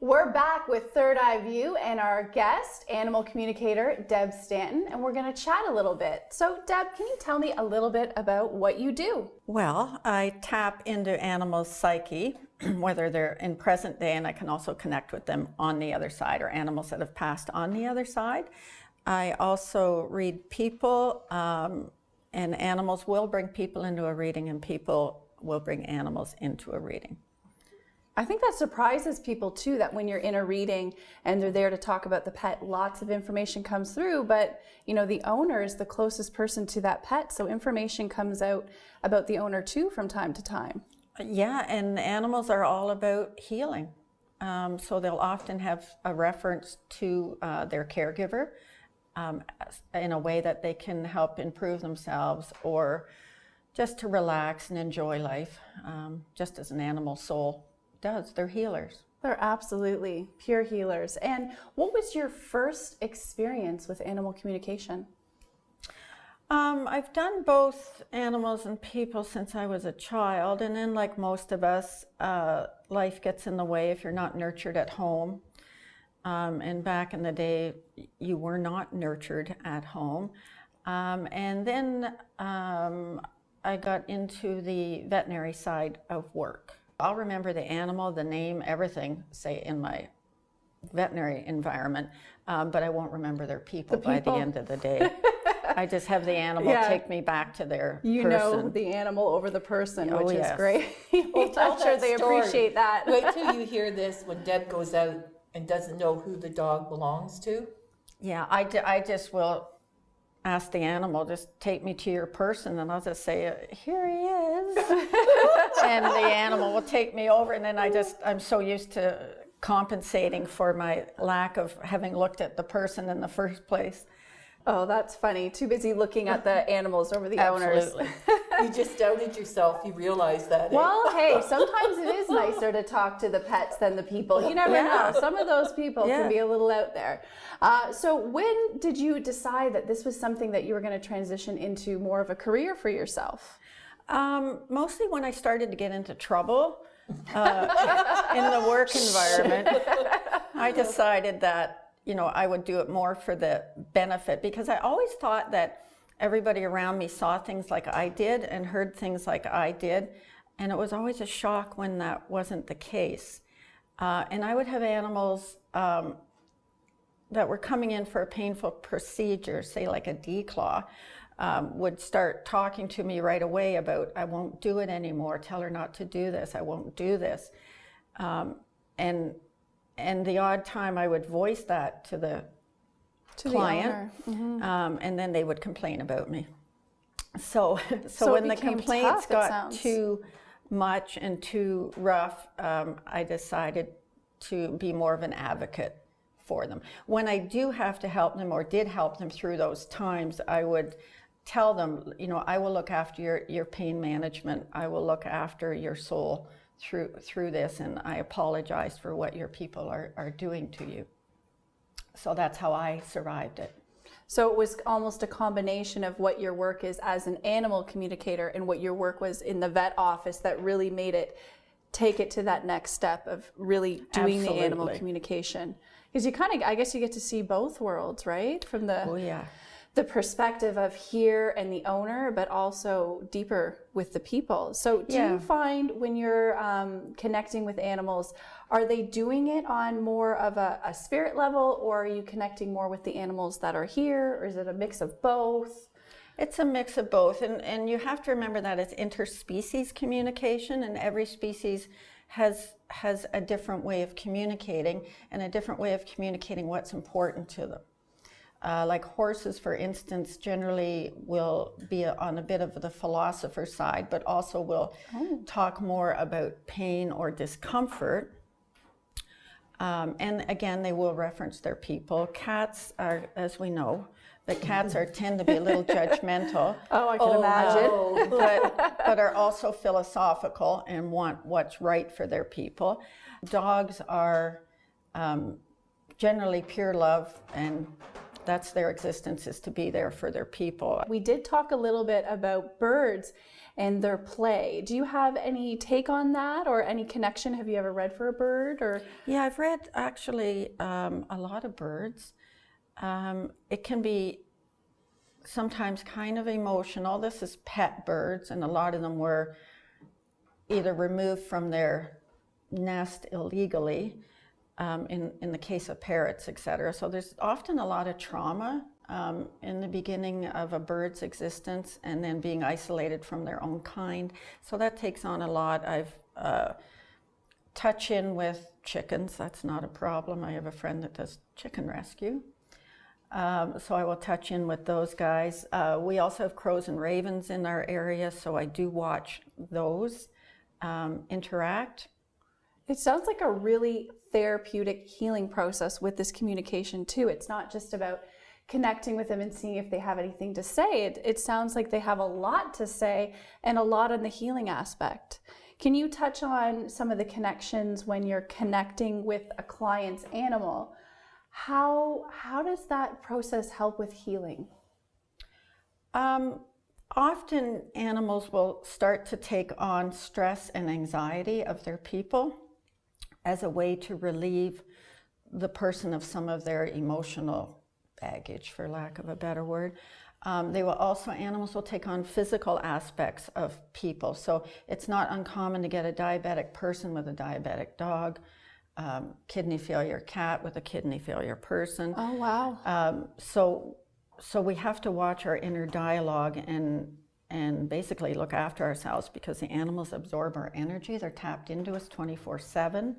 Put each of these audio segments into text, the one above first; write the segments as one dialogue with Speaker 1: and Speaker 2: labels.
Speaker 1: We're back with Third Eye View and our guest, animal communicator Deb Stanton, and we're going to chat a little bit. So Deb, can you tell me a little bit about what you do?
Speaker 2: Well, I tap into animals' psyche, whether they're in present day, and I can also connect with them on the other side, or animals that have passed on the other side. I also read people, and animals will bring people into a reading, and people will bring animals into a reading.
Speaker 1: I think that surprises people too, that when you're in a reading and they're there to talk about the pet, lots of information comes through, but you know, the owner is the closest person to that pet, so information comes out about the owner too from time to time.
Speaker 2: Yeah, and animals are all about healing. So they'll often have a reference to their caregiver in a way that they can help improve themselves or just to relax and enjoy life, just as an animal soul does. They're healers.
Speaker 1: They're absolutely pure healers. And what was your first experience with animal communication?
Speaker 2: I've done both animals and people since I was a child, and then like most of us, life gets in the way if you're not nurtured at home. And back in the day, you were not nurtured at home. And then I got into the veterinary side of work. I'll remember the animal, the name, everything, say, in my veterinary environment, but I won't remember their people by the end of the day. I just have the animal take me back to their person.
Speaker 1: Know the animal over the person, which is great.
Speaker 3: Well,
Speaker 1: I'm sure they appreciate that.
Speaker 3: Wait till you hear this when Deb goes out and doesn't know who the dog belongs to.
Speaker 2: Yeah, I just will ask the animal, just take me to your person, and I'll just say, here he is. And the animal will take me over, and then I'm so used to compensating for my lack of having looked at the person in the first place.
Speaker 1: Oh, that's funny. Too busy looking at the animals over the owners.
Speaker 2: Absolutely.
Speaker 3: You just doubted yourself, you realize that.
Speaker 1: Well, hey, sometimes it is nicer to talk to the pets than the people. You never know. Some of those people can be a little out there. So when did you decide that this was something that you were going to transition into more of a career for yourself?
Speaker 2: Mostly when I started to get into trouble in the work environment. I decided that, I would do it more for the benefit, because I always thought that everybody around me saw things like I did and heard things like I did, and it was always a shock when that wasn't the case. And I would have animals that were coming in for a painful procedure, say like a declaw, would start talking to me right away about, I won't do it anymore, tell her not to do this, I won't do this. And the odd time I would voice that to the client, and then they would complain about me. So when the complaints got too much and too rough, I decided to be more of an advocate for them. When I do have to help them, or did help them through those times, I would tell them, I will look after your pain management. I will look after your soul through this, and I apologize for what your people are doing to you. So that's how I survived it.
Speaker 1: So it was almost a combination of what your work is as an animal communicator and what your work was in the vet office that really made it take it to that next step of really doing the animal communication. Because you kind of, I guess you get to see both worlds, right? From the perspective of here and the owner, but also deeper with the people. So do you find when you're connecting with animals, are they doing it on more of a spirit level, or are you connecting more with the animals that are here, or is it a mix of both?
Speaker 2: It's a mix of both, and you have to remember that it's interspecies communication, and every species has a different way of communicating, and a different way of communicating what's important to them. Like horses, for instance, generally will be on a bit of the philosopher side, but also will talk more about pain or discomfort. And again, they will reference their people. Cats are, as we know, the cats tend to be a little judgmental.
Speaker 1: Oh, I can imagine.
Speaker 2: But are also philosophical and want what's right for their people. Dogs are generally pure love, and That's their existence, is to be there for their people.
Speaker 1: We did talk a little bit about birds and their play. Do you have any take on that or any connection? Have you ever read for a bird? Or
Speaker 2: Yeah, I've read actually a lot of birds. It can be sometimes kind of emotional. This is pet birds, and a lot of them were either removed from their nest illegally, in the case of parrots, etc. So there's often a lot of trauma in the beginning of a bird's existence, and then being isolated from their own kind. So that takes on a lot. I've touch in with chickens. That's not a problem. I have a friend that does chicken rescue. So I will touch in with those guys. We also have crows and ravens in our area, so I do watch those interact.
Speaker 1: It sounds like a really therapeutic healing process with this communication too. It's not just about connecting with them and seeing if they have anything to say. It sounds like they have a lot to say and a lot in the healing aspect. Can you touch on some of the connections when you're connecting with a client's animal? How does that process help with healing?
Speaker 2: Often animals will start to take on stress and anxiety of their people as a way to relieve the person of some of their emotional baggage, for lack of a better word. Animals will take on physical aspects of people. So it's not uncommon to get a diabetic person with a diabetic dog, kidney failure cat with a kidney failure person.
Speaker 1: Oh, wow.
Speaker 2: So we have to watch our inner dialogue and basically look after ourselves, because the animals absorb our energy. They're tapped into us 24/7,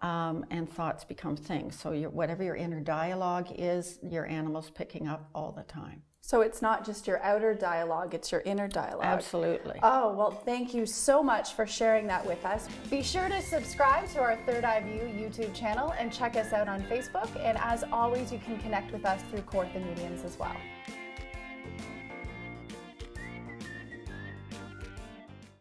Speaker 2: and thoughts become things. So whatever your inner dialogue is, your animal's picking up all the time.
Speaker 1: So it's not just your outer dialogue, it's your inner dialogue.
Speaker 2: Absolutely.
Speaker 1: Oh, well, thank you so much for sharing that with us. Be sure to subscribe to our Third Eye View YouTube channel and check us out on Facebook. And as always, you can connect with us through Kawartha Mediums as well.